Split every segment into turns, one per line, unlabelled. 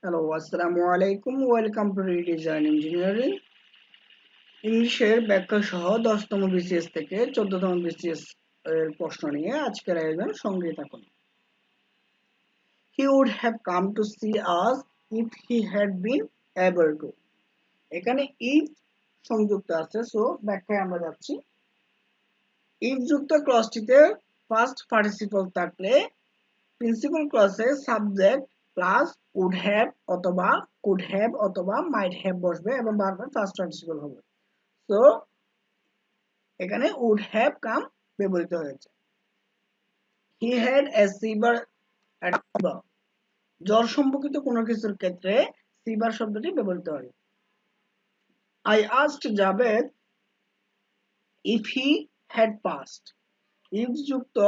Hello, আসসালামু আলাইকুম। Welcome to redesign engineering. ইংলিশের ব্যাখ্যা সহ 10তম বিসিএস থেকে 14তম বিসিএস এর প্রশ্ন নিয়ে আজকের আয়োজন। সঙ্গে থাকুন। He would have come to see us if he had been able to. এখানে if সংযুক্ত আছে, সো ব্যাখ্যায় আমরা যাচ্ছি। if যুক্ত ক্লজটিতে ফার্স্ট পার্টিসিপল থাকলে প্রিন্সিপাল ক্লজে সাবজেক্ট প্লাস উড হ্যাভ অথবা কুড হ্যাভ অথবা মাইট হ্যাভ বসবে এবং বারবার ফার্স্ট পার্টিসিপল হবে। তো এখানে উড হ্যাভ কাম ব্যবহৃত হয়েছে। হি হ্যাড এ সিভার জ্বর সম্পর্কিত কোনো কিছুর ক্ষেত্রে সিভার শব্দটি ব্যবহৃত হয়। I asked Javed if he had passed. If যুক্ত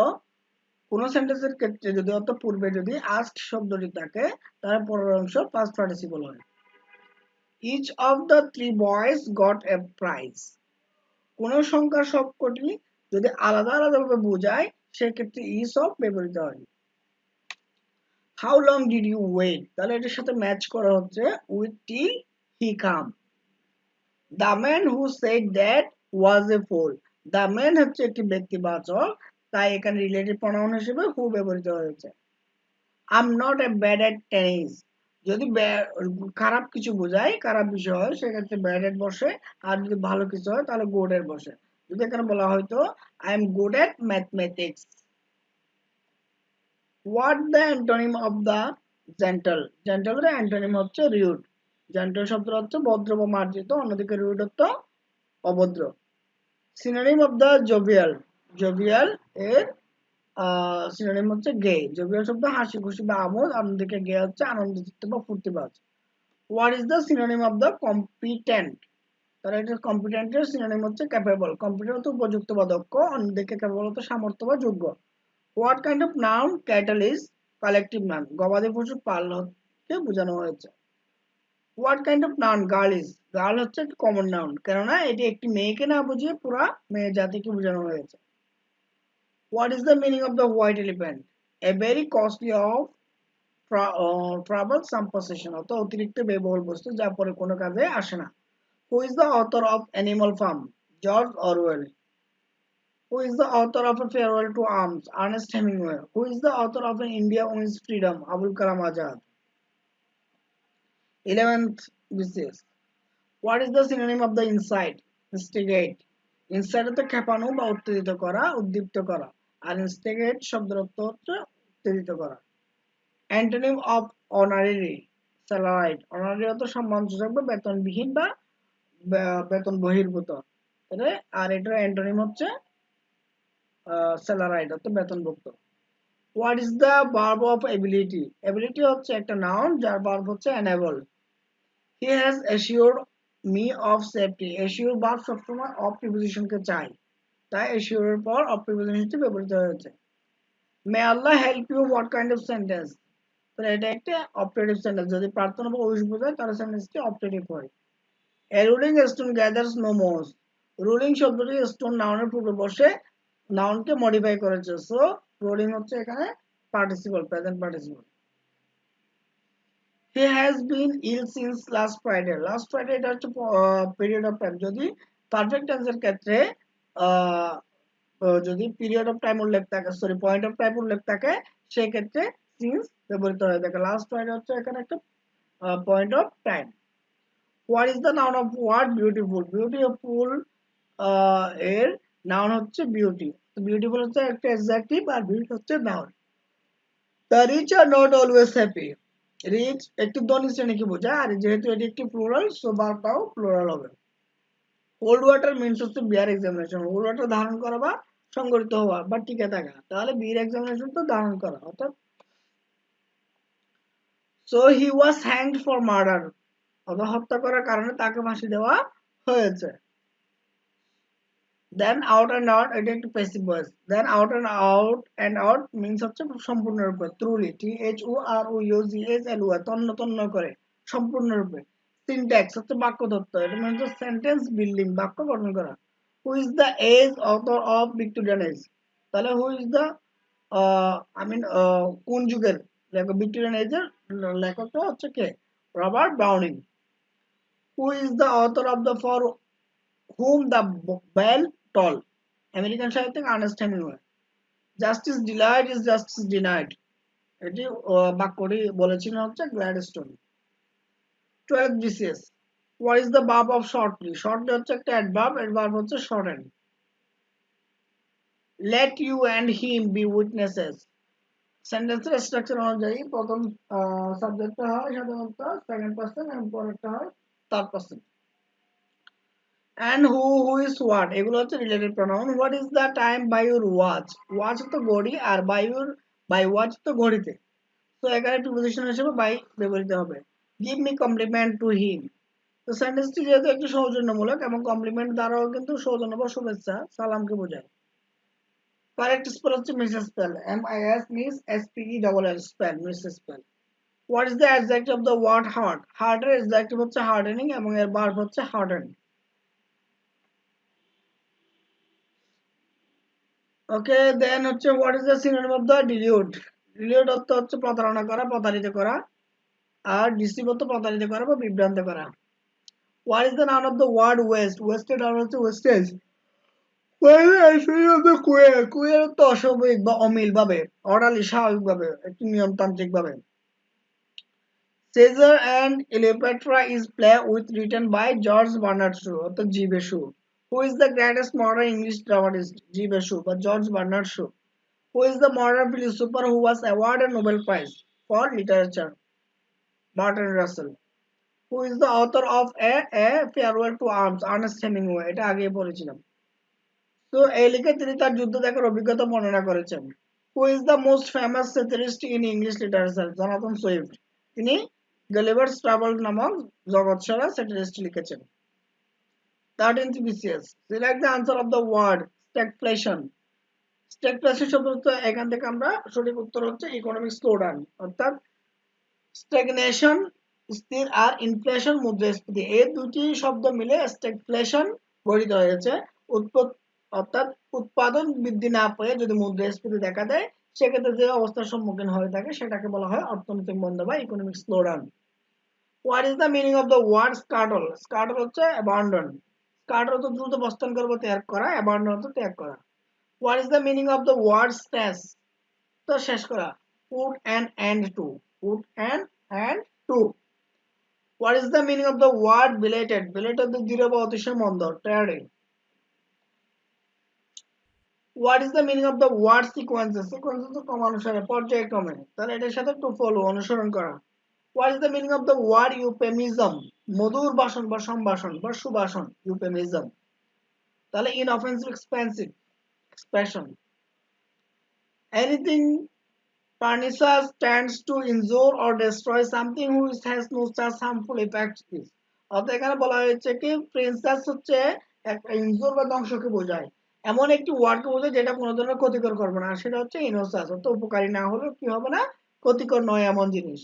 কোন সেন্টেন্সের ক্ষেত্রে যদি অর্থ পূর্বে যদি আস্কড শব্দটি থাকে তার পরের অংশ পাস্ট পার্টিসিপল হয়। Each of the three boys got a prize. কোন সংখ্যার সবকটি যদি আলাদা আলাদাভাবে বোঝায় সেক্ষেত্রে ইচ অফ ব্যবহৃত হয়। How long did you wait, তাহলে এটার সাথে ম্যাচ করা হচ্ছে with till he came. The man who said that was a fool. The man হচ্ছে একটি ব্যক্তিবাচক, তাই এখানে রিলেটিভ প্রনাউন হিসেবে হু ব্যবহৃত হয়েছে। I am not a bad at tennis. যদি খারাপ কিছু বোঝায়, খারাপ বিষয় হয় সেক্ষেত্রে ব্যাড এট বসে, আর যদি ভালো কিছু হয় তাহলে গুড এর বসে। যদি এখানে বলা হয়তো I am good at mathematics. What the antonym of the gentle. জেন্টলের অ্যান্টোনিম হচ্ছে রিউড। জেন্টল শব্দের অর্থ ভদ্র বা মার্জিত, অন্যদিকে রিউড অর্থ অভদ্র। Synonym of the jovial. Jovial এর সিনোনিম হচ্ছে গে। জোভিয়াল শব্দ হাসি খুশি বা আমোদ, অন্যদিকে গে হচ্ছে আনন্দিত বা ফুর্তিবাজ। What is the synonym of the competent. তাহলে এটা কম্পিটেন্টের সিনোনিম হচ্ছে ক্যাপেবল। কম্পিটেন্ট হচ্ছে উপযুক্ত বা দক্ষ, অন্যদিকে ক্যাপেবল হচ্ছে সামর্থ্য বা যোগ্য। What kind of noun cattle is collective noun. গবাদি পশু পালকে বোঝানো হয়েছে। What kind of noun girl is. Girl হচ্ছে একটি কমন নাউন, কেননা এটি একটি মেয়েকে না বুঝিয়ে পুরা মেয়ে জাতিকে বোঝানো হয়েছে। What is the meaning of the white elephant. A very costly of travel some possession, অর্থাৎ অতিরিক্ত ব্যয়বহুল বস্তু যা পরে কোনো কাজে আসে না। হু is the author of animal farm. George Orwell. Who is the author of A Farewell to Arms? Ernest Hemingway. Who is the author of An India Wins Freedom? Abul Kalam Azad. 11th BCS. What is the synonym of the incite? Instigate. Incite হচ্ছে খেপানো বা উত্তেজিত করা, উদ্দীপ্ত করা। আর instigate শব্দের অর্থ হচ্ছে উত্তেজিত করা। Antonym of honorary. Salaried. Honorary অর্থ সম্মানসূচক বা বেতনবিহীন বা বেতন বহির্ভূত। আর এটার অ্যান্টোনিম হচ্ছে স্যালারাইড অর্থ বেতনভুক্ত। What is the verb of ability. Ability হচ্ছে একটা নাউন যার ভার্ব হচ্ছে enable. He has assured me of safety. Assure verb সবসময় অফ প্রিপোজিশনকে চায়, তাই অ্যাসিওরের পর অফ প্রিপোজিশনটি ব্যবহৃত হয়েছে। May Allah help you what kind of sentence. তাহলে এটা একটা অপটেটিভ সেন্টেন্স, যদি প্রার্থনা বা উইশ বোঝায় তাহলে সেন্টেন্সটি অপটেটিভ হয়। A rolling stone gathers no moss. Rolling শব্দটি স্টোন নাউনের পূর্বে বসে নাউনকে মডিফাই করেছে, সো রোলিং হচ্ছে এখানে participle, present participle. He has been ill since last Friday. Last Friday এটা হচ্ছে পিরিয়ড অফ টাইম। যদি পারফেক্ট টেন্সের ক্ষেত্রে আহ, যদি পিরিয়ড অফ টাইম উল্লেখ থাকে, সরি পয়েন্ট অফ টাইম উল্লেখ থাকে, সেই ক্ষেত্রে সিন্স ব্যবহৃত হয়ে থাকে। লাস্ট ফ্রাইডে হচ্ছে এখানে একটা point of time. What is the noun of word beautiful. Beautiful এর নাউন হচ্ছে বিউটি। বিউটিফুল হচ্ছে একটা অ্যাডজেক্টিভ আর বিউটি হচ্ছে noun. The rich are not always happy. Rich একটি ধনী শ্রেণীকে বোঝায়, আর যেহেতু এটি একটি প্লুরাল সো ভার্বটাও প্লুরাল হবে। কোল্ড ওয়াটার মিন্স হচ্ছে বিয়ার এক্সামিনেশন। কোল্ড ওয়াটার ধারণ করা বা সংগঠিত হওয়া বা টিকে থাকা, তাহলে বিয়ার এক্সামিনেশন তো ধারণ করা অর্থাৎ। So he was hanged for murder, অথবা হত্যা করার কারণে তাকে ফাঁসি দেওয়া হয়েছে। দেন আউট অ্যান্ড আউট এটা একটু passive voice. Then out means হচ্ছে সম্পূর্ণরূপে। Thoroughly T H O R O U G H L Y তন্ন তন্ন করে সম্পূর্ণরূপে। সিনট্যাক্স হচ্ছে বাক্য তত্ত্ব, এটা মানে হচ্ছে সেন্টেন্স বিল্ডিং, বাক্য গঠন করা। Who is the age author of Victorian age. তাহলে who is the I mean কোন যুগের, দেখো ভিক্টোরিয়ান এজের লেখকটা হচ্ছে কে? Robert Browning. Who is the author of the for whom the bell toll? American সাহিত্যিক Ernest Hemingway. Justice delayed is justice denied, এটি বাক্যটি বলেছিলেন হচ্ছে Gladstone. 12 BCS. What is the verb of shortly? Shortly হচ্ছে একটা অ্যাডভার্ব, অ্যাডভার্ব হচ্ছে shorten. Let you and him be witnesses. সেন্টেন্সের structure অনুযায়ী প্রথম সাবজেক্টটা হয় সাধারণত সেকেন্ড পার্সন এবং পরেরটা হয় third person. And who is what, এগুলো হচ্ছে related pronoun. What is the time by your watch? Watch তো ঘড়ি, আর বাই ওয়াচ তো ঘড়িতে। তো এখানে প্রিপোজিশন হিসেবে বাই ব্যবহৃত হবে। Give me compliment to him. তো সেন্টেন্সটি যেহেতু একটি সৌজন্যমূলক এবং কমপ্লিমেন্ট দ্বারাও কিন্তু সৌজন্য বা শুভেচ্ছা সালামকে বোঝায়। কারেক্ট স্পেল হচ্ছে misspell, MIS mis SPELL spell, misspell. What is the adjective of the word heart? হার্টের অ্যাডজেক্টিভ হচ্ছে হার্ডেনিং এবং এর ভার্ব হচ্ছে হার্ডেন। ওকে, দেন হচ্ছে what is the synonym of the delude? Delude অর্থ হচ্ছে প্রতারণা করা, প্রতারিত করা, আর ডিসিভ অর্থ প্রতারিত করা বা বিভ্রান্ত করা। What is the noun of the word waste? ওয়েস্টের নাউন হচ্ছে ওয়েস্টেজ। কুয়ের তো অস্বাভাবিক বা অমিল ভাবে, অর্ডারলি স্বাভাবিকভাবে, একটি নিয়মতান্ত্রিক ভাবে। Caesar and Cleopatra is play with written by George Bernard Shaw অর্থাৎ জিবে শু। Who is the greatest modern English dramatist? G B Shaw বা George Bernard Shaw. Who is the modern philosopher who was awarded Nobel Prize for Literature? Bertrand Russell. Who is the author of A Farewell to Arms? Ernest Hemingway, এটা আগে পড়েছিলাম। তো এই লিখে তিনি তার যুদ্ধ দেখার অভিজ্ঞতা বর্ণনা করেছেন। Who is the most famous satirist in English literature? Jonathan Swift. তিনি গলিভার্স ট্রাভেল নামক জগৎসেরা সেটারিস্ট লিখেছেন। 13th BCS। Select the answer of the word stagflation. Stagflation শব্দ এখান থেকে আমরা সঠিক উত্তর হচ্ছে ইকোনমিক স্লোডাউন, অর্থাৎ স্ট্যাগনেশন স্থির আর ইনফ্লেশন মুদ্রাস্ফীতি, এই দুটি শব্দ মিলে স্ট্যাগফ্লেশন গঠিত হয়েছে। অর্থাৎ উৎপাদন বৃদ্ধি না পেয়ে যদি মুদ্রাস্ফীতি দেখা দেয়, সেক্ষেত্রে যে অবস্থার সম্মুখীন হয়ে থাকে সেটাকে বলা হয় অর্থনৈতিক মন্দা বা economic slowdown. What is the meaning of the word scuttle? Scuttle হচ্ছে অ্যাবান্ডন। স্কার্টল হচ্ছে দ্রুত বস্তান করবো ত্যাগ করা, অ্যাবান্ডন হচ্ছে ত্যাগ করা। What is the meaning of the word stash? তো শেষ করা। Put an end to, put an end to. What is the meaning of the word belated? Belated the দৃঢ় বা অতিশয় মন্দ, tardy. What is the meaning of the word sequences? Sequences তো ক্রমানুসারে, পর্যায়ক্রমে, তাহলে এটার সাথে to follow অনুসরণ করা। What is the meaning of the word euphemism? মধুর ভাষণ বা সম্ভাষণ বা সুভাষণ, euphemism। তাহলে inoffensive expensive expression। Anything pernicious tends to injure or destroy something which has no such harmful effect is। অর্থাৎ এখানে বলা হয়েছে কি প্রিন্সেস হচ্ছে একটা ইনজোর বা ধ্বংসকে বোঝায়, এমন একটি ওয়ার্ডকে বোঝায় যেটা কোনো ধরনের ক্ষতিকর করবে না, আর সেটা হচ্ছে ইনোসাস, অর্থাৎ উপকারী না হলেও কি হবে না, ক্ষতিকর নয় এমন জিনিস।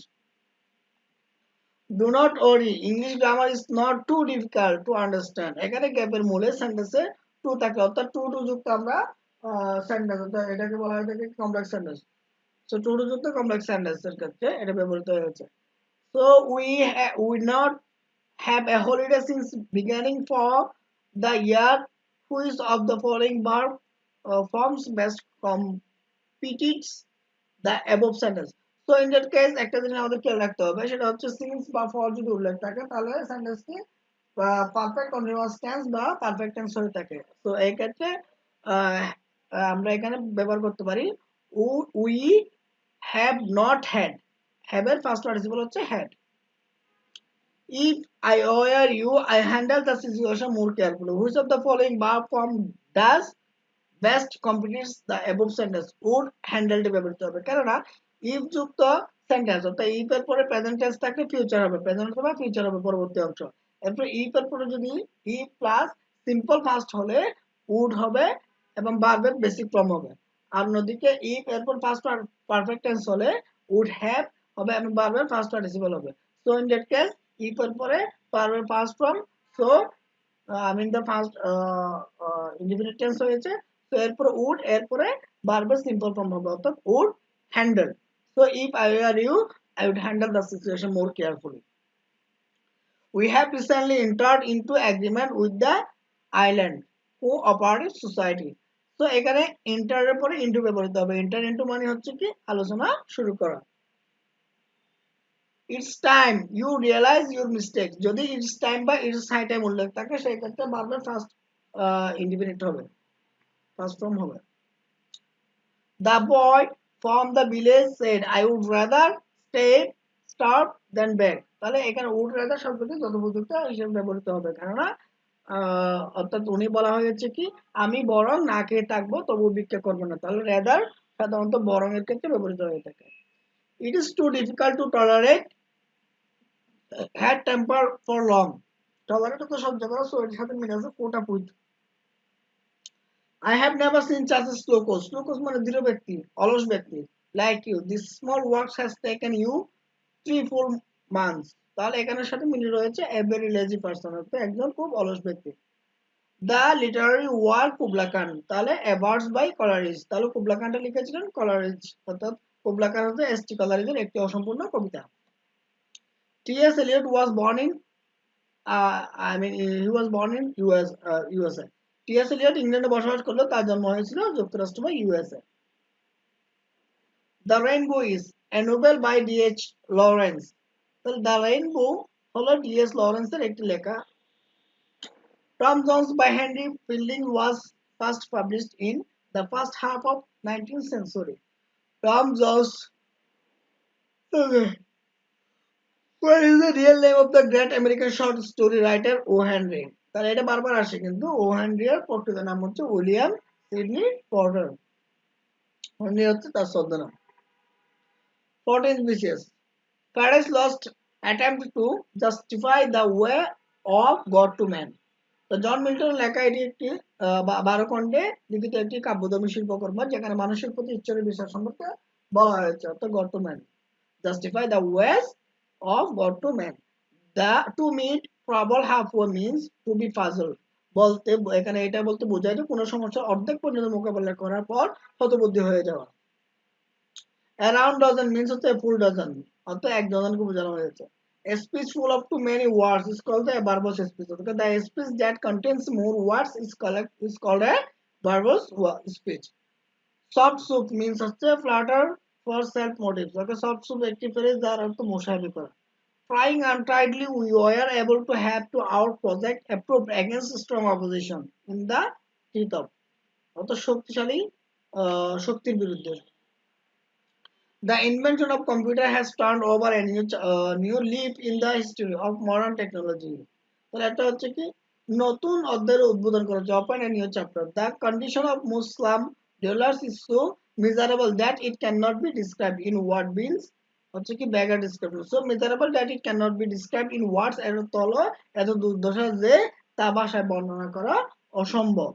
Do not worry, English grammar is not too difficult to understand. এখানে গ্যাপের মূলে সেন্টেন্সে টু থাকে, অর্থাৎ টু যুক্ত আমরা সেন্টেন্স, অর্থাৎ এটাকে বলা হয় থাকে কমপ্লেক্স সেন্টেন্স। সো টু যুক্ত কমপ্লেক্স সেন্টেন্সের ক্ষেত্রে এটা ব্যবহৃত হয়েছে। So we not have a holiday since beginning for the year. Which of the following verb forms best completes the above sentence? So in that case একটা জিনিস আমাদের খেয়াল রাখতে হবে, সেটা হচ্ছে since বা for যদি উল্লেখ থাকে তাহলে সেন্টেন্সটি পারফেক্ট কন্টিনিউয়াস টেন্স বা পারফেক্ট টেন্স হয়ে থাকে। তো এই ক্ষেত্রে আমরা এখানে ব্যবহার করতে পারি we have not had, have এর ফার্স্ট পার্টিসিপল হচ্ছে had. If I were you, I handle the situation more carefully. Which of the following verb form does best completes the above sentence? Would handle টি ব্যবহৃত হবে, কেননা if যুক্ত sentence, অর্থাৎ if এর পরে present tense থাকলে future হবে, present অথবা ফিউচার হবে পরবর্তী অংশ। এরপর if এর পরে যদি if প্লাস সিম্পল ফার্স্ট হলে would হবে এবং ভার্বের বেসিক ফর্ম হবে। আর অন্যদিকে if এরপর ফার্স্ট পারফেক্ট টেন্স হলে would have হবে এবং ভার্বের ফার্স্ট পার্টিসিপল হবে। So in that case if এর পরে ভার্বের first form, so mean the first indefinite tense হয়েছে, তো এরপরে এরপরে ভার্বের সিম্পল ফর্ম হবে, অর্থাৎ would handle. So if I are you I would handle the situation more carefully. We have recently entered into agreement with the island cooperative society. So এখানে enter এর পরে into ব্যবহৃত হবে। enter into মানে হচ্ছে কি আলোচনা শুরু করা। It's time you realize your mistakes. যদি it's time বা it's high time উল্লেখ থাকে সেই ক্ষেত্রে বারবার ফার্স্ট ইন্ডিপেন্ডেন্ট হবে, ফার্স্ট ফর্ম হবে। The boy from the village said, I would rather stay starve than beg. তাহলে এখানে would rather শব্দটি যথোপযুক্ত হিসেবে ব্যবহৃত হবে, কেননা অর্থাৎ উনি বলা হয়েছে কি আমি বরং না খেয়ে থাকবো তবু ভিক্ষা করবো না, তাহলে rather সাধারণত বরং এর ক্ষেত্রে ব্যবহৃত হয়ে থাকে। It is too difficult to tolerate had temper for long. Tolerate তো সহ্য করা, সো এর সাথে মিলে আছে cope up with. I have never seen such a slowcoach. Slowcoach মানে দৃঢ় ব্যক্তি, অলস ব্যক্তি। Like you, this small work has taken you 3 full months. তাহলে এখানের সাথে মিলে রয়েছে a very lazy person, অর্থাৎ একজন খুব অলস ব্যক্তি। The literary work Kubla Khan, তাহলে a verse by Coleridge, তাহলে কুবলা খানটা লিখেছিলেন কলারিজ, অর্থাৎ কুবলা খান হচ্ছে এস টি কলারিজের একটি অসম্পূর্ণ কবিতা। T.S. Eliot was born in he was born in USA. T S. Eliot ইংল্যান্ডে বসবাস করলেও তার জন্ম হয়েছিল যুক্তরাষ্ট্র বা USA. The rainbow is a novel by D H. Lawrence, তাহলে দ্য রেইনবো হলো ডি.এইচ. লরেন্সের একটি লেখা। Tom Jones by Henry Fielding was first published in the first half of 19th century. Tom Jones. Okay. What is the real name of the great American short story writer O. Henry? তাহলে এটা বারবার আসে কিন্তু ও Henry এর প্রকৃত নাম হচ্ছে William Sydney porter. Henry হচ্ছে তার ছদ্মনাম। 14 species. Paradise Lost attempt to justify the way of God to man. তো জন মিল্টনের লেখা এটি একটি 12 খণ্ডে লিখিত একটি কাব্যধর্মী শিল্পকর্ম যেখানে মানুষের প্রতি ঈশ্বরের বিশ্বাস সম্পর্কে বলা হয়েছে, অর্থাৎ God to man. Justify the ways of God to man. The to meet problem half way means to be puzzle, বলতে এখানে এটা বলতে বোঝায় যে কোনো সমস্যার অর্ধেক পর্যন্ত মোকাবেলা করার পর হতবুদ্ধি হয়ে যাওয়া। অ্যারাউন্ড ডজন মিনস হচ্ছে ফুল ডজন, অর্থাৎ এক ডজনকে বোঝানো হয়েছে। A speech full of too many words is called a verbose speech. Okay, the speech that contains more words is called a verbose speech. Soft soup means হচ্ছে flutter for self motives. Okay, soft soup একটি phrase যার অর্থ মোশারফি করা। Trying untidily, we were able to have to our project approved against strong opposition in the teeth of, অর্থাৎ শক্তিশালী শক্তির বিরুদ্ধে। The invention of computer has turned over a new leaf in the history of modern technology. তাহলে এটা হচ্ছে কি নতুন অধ্যায়ের উদ্বোধন করেছে, open a new chapter. The condition of Muslim dwellers is so miserable that it cannot be described in word means হচ্ছে কি beggar description. So miserable that it cannot be described in words, এর তল এত দুর্দশা যে তা ভাষায় বর্ণনা করা অসম্ভব।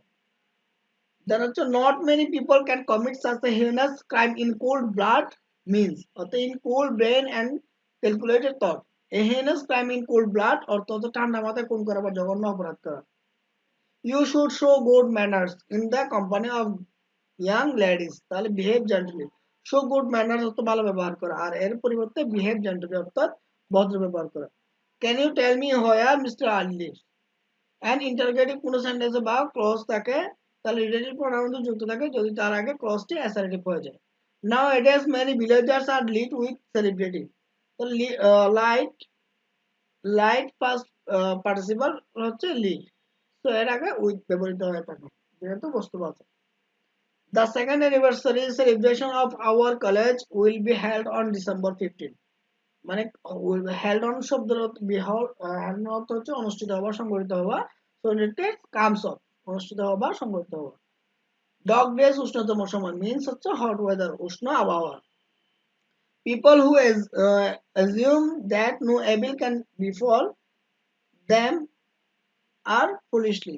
Then হচ্ছে not many people can commit such a heinous crime in cold blood means অর্থাৎ in cold brain and calculated thought. A heinous crime in cold blood অর্থাৎ ঠান্ডা মাথায় খুন করা বা জঘন্য অপরাধ করা। You should show good manners in the company of young ladies, তাহলে behave gently. show good manners অর্থ ভালো ব্যবহার করা, আর এর পরিবর্তে behave gently অর্থাৎ ভদ্র ব্যবহার করা। Can you tell me where Mr. Ali lives? And interrogative কোনো সেন্টেন্সে বা ক্লজ থাকে তাহলে রিলেটিভ প্রোনাউন যুক্ত থাকে যদি তার আগে ক্লজটি অ্যাসার্টিভ হয়ে যায়। Nowadays many villagers are lead with celebrity, তো লাইট লাইট ফার্স্ট পার্টিসিপাল হচ্ছে লিড, তো এর আগে উইথ ব্যবহৃত হয়ে থাকে যেহেতু বস্তুবাচক। The second anniversary celebration of our college will be held on December 15, মানে will be held on শব্দের held অর্থ হচ্ছে অনুষ্ঠিত হওয়া সংগঠিত হওয়া, so it comes of অনুষ্ঠিত হওয়া বা সংগঠিত হওয়া। Dog days উষ্ণতম সময় means হচ্ছে hot weather উষ্ণ আবহাওয়া। People who assume that no evil can befall them are foolishly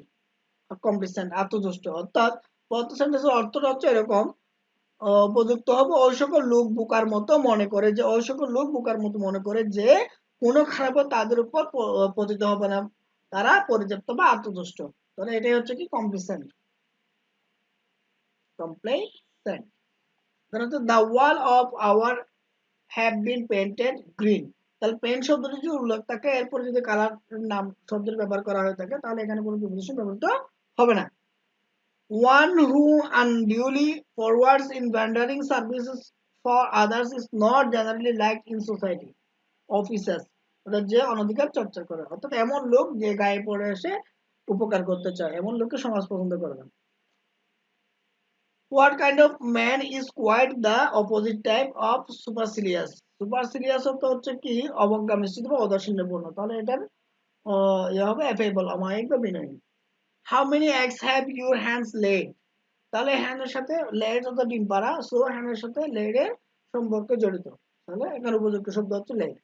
complacent আত্মতুষ্ট, অর্থাৎ পদ সেন্টেন্সের অর্থটা হচ্ছে এরকম উপযুক্ত হবে ওই সকল লোক বোকার মতো মনে করে যে ওই সকল লোক বোকার মতো মনে করে যে কোনো খারাপ তাদের উপর পতিত হবে না, তারা পর্যাপ্ত বা আত্মতুষ্ট, তাহলে এটাই হচ্ছে কি complacent. Complacent the wall of our have been painted green. তাহলে পেইন্ট শব্দটি যদি উল্লেখ থাকে এরপরে যদি কালার নাম শব্দের ব্যবহার করা হয়ে থাকে তাহলে এখানে কোনো প্রিপোজিশন ব্যবহৃত হবে না। One who unduly forwards in rendering services for others is not generally liked in society. Officers অর্থাৎ যে অনধিকার চর্চা করে, অর্থাৎ এমন লোক যে গায়ে পড়ে এসে উপকার করতে চায়, এমন লোককে সমাজ পছন্দ করে না। What kind of man is quite the opposite type of supercilious? Supercilious হচ্ছে কি অবজ্ঞা মিশ্রিত বা ঔদাসীন্যপূর্ণ, তাহলে এটার ইয়ে হবে affable অমায়িক বা বিনয়ী। How many eggs have your hands laid? তাহলে হ্যান্ডের সাথে লেড অর্থাৎ ডিম পাড়া, সো হ্যান্ডের সাথে লেডের সম্পর্কে জড়িত, তাহলে এখানে উপযুক্ত শব্দ হচ্ছে lead.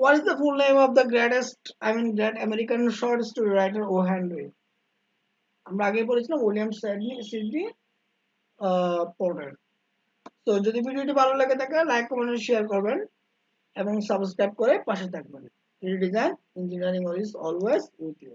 What is the full name of the great American short story writer O. Henry? আমরা আগে পড়েছিলাম উইলিয়াম সিডনি পোর্টার। তো যদি ভিডিওটি ভালো লাগে থাকে লাইক কমেন্ট শেয়ার করবেন এবং সাবস্ক্রাইব করে পাশে থাকবেন। Design engineering is always with you.